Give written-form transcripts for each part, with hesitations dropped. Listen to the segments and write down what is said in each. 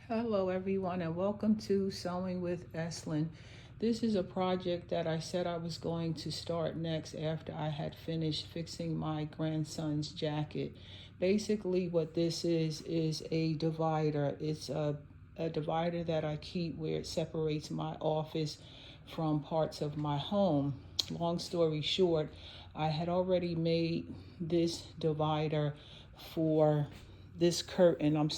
Hello everyone and welcome to Sewing with Eslin. This is a project that I said I was going to start next after I had finished fixing my grandson's jacket. Basically what this is a divider. It's a divider that I keep where it separates my office from parts of my home. Long story short, I had already made this divider for this curtain,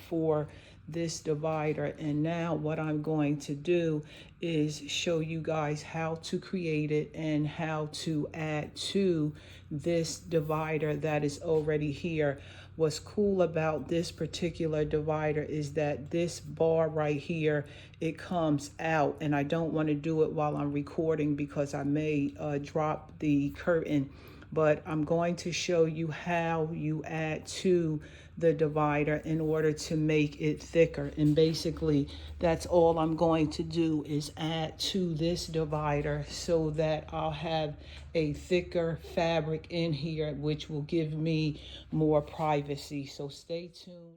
for this divider, and now what I'm going to do is show you guys how to create it and how to add to this divider that is already here. What's cool about this particular divider is that this bar right here, it comes out, and I don't want to do it while I'm recording because I may drop the curtain, but I'm going to show you how you add to the divider in order to make it thicker. And basically that's all I'm going to do is add to this divider so that I'll have a thicker fabric in here, which will give me more privacy. So stay tuned.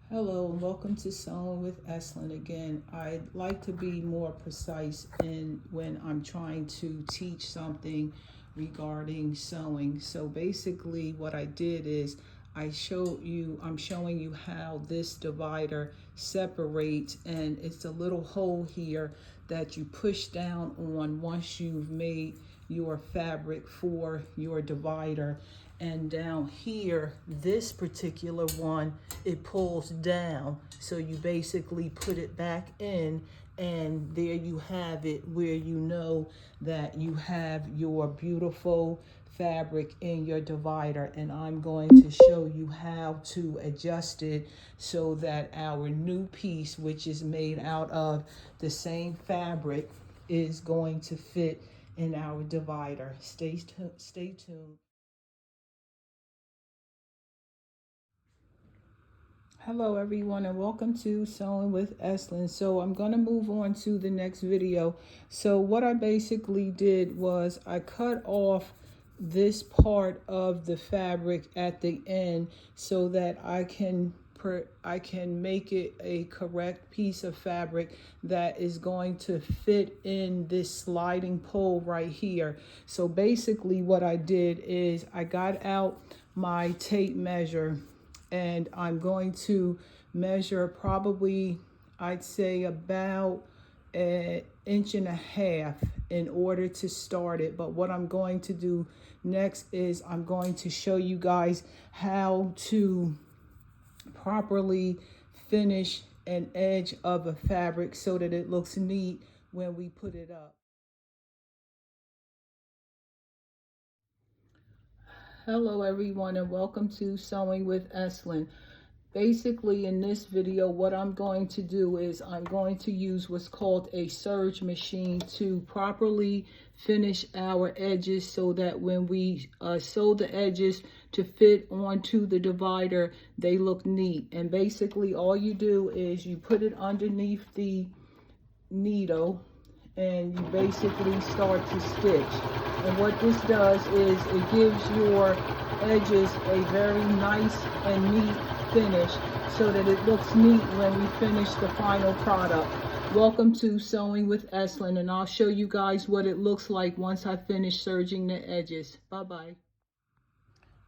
Hello and welcome to Sewing with Eslin again. I'd like to be more precise in when I'm trying to teach something regarding sewing. So basically what I did is I'm showing you how this divider separates, and it's a little hole here that you push down on once you've made your fabric for your divider. And down here, this particular one, it pulls down, so you basically put it back in, and there you have it, where you know that you have your beautiful fabric in your divider. And I'm going to show you how to adjust it so that our new piece, which is made out of the same fabric, is going to fit in our divider. Stay tuned. Hello everyone and welcome to Sewing with Eslin. So I'm going to move on to the next video. So what I basically did was I cut off this part of the fabric at the end so that I can make it a correct piece of fabric that is going to fit in this sliding pole right here. So basically what I did is I got out my tape measure, and I'm going to measure probably, I'd say, about an inch and a half in order to start it. But what I'm going to do next is I'm going to show you guys how to properly finish an edge of a fabric so that it looks neat when we put it up. Hello everyone and welcome to Sewing with Eslin. Basically in this video what I'm going to do is I'm going to use what's called a Serge machine to properly finish our edges so that when we sew the edges to fit onto the divider, they look neat. And basically all you do is you put it underneath the needle and you basically start to stitch. And what this does is it gives your edges a very nice and neat finish so that it looks neat when we finish the final product. Welcome to Sewing with Eslin, and I'll show you guys what it looks like once I finish serging the edges. Bye-bye.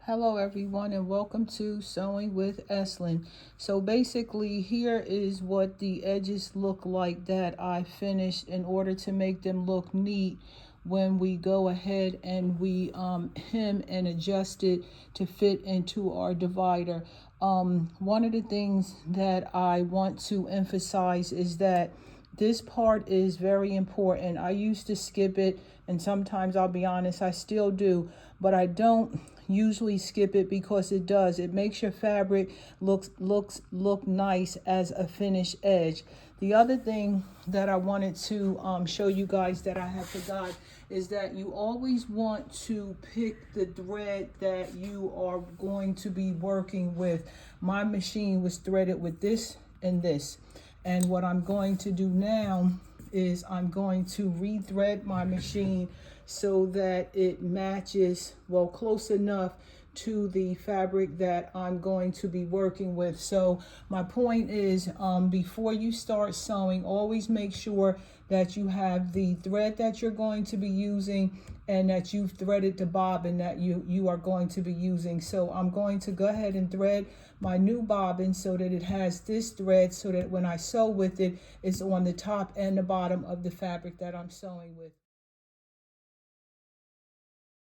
Hello everyone and welcome to Sewing with Eslin. So basically here is what the edges look like that I finished in order to make them look neat when we go ahead and we hem and adjust it to fit into our divider. One of the things that I want to emphasize is that this part is very important. I used to skip it, and sometimes I'll be honest, I still do, but I don't usually skip it because it makes your fabric look nice as a finished edge. The other thing that I wanted to show you guys that I have forgot is that you always want to pick the thread that you are going to be working with. My machine was threaded with this and this. And what I'm going to do now is I'm going to rethread my machine so that it matches, well, close enough to the fabric that I'm going to be working with. So my point is, before you start sewing, always make sure that you have the thread that you're going to be using and that you've threaded the bobbin that you are going to be using. So I'm going to go ahead and thread my new bobbin so that it has this thread, so that when I sew with it, it's on the top and the bottom of the fabric that I'm sewing with.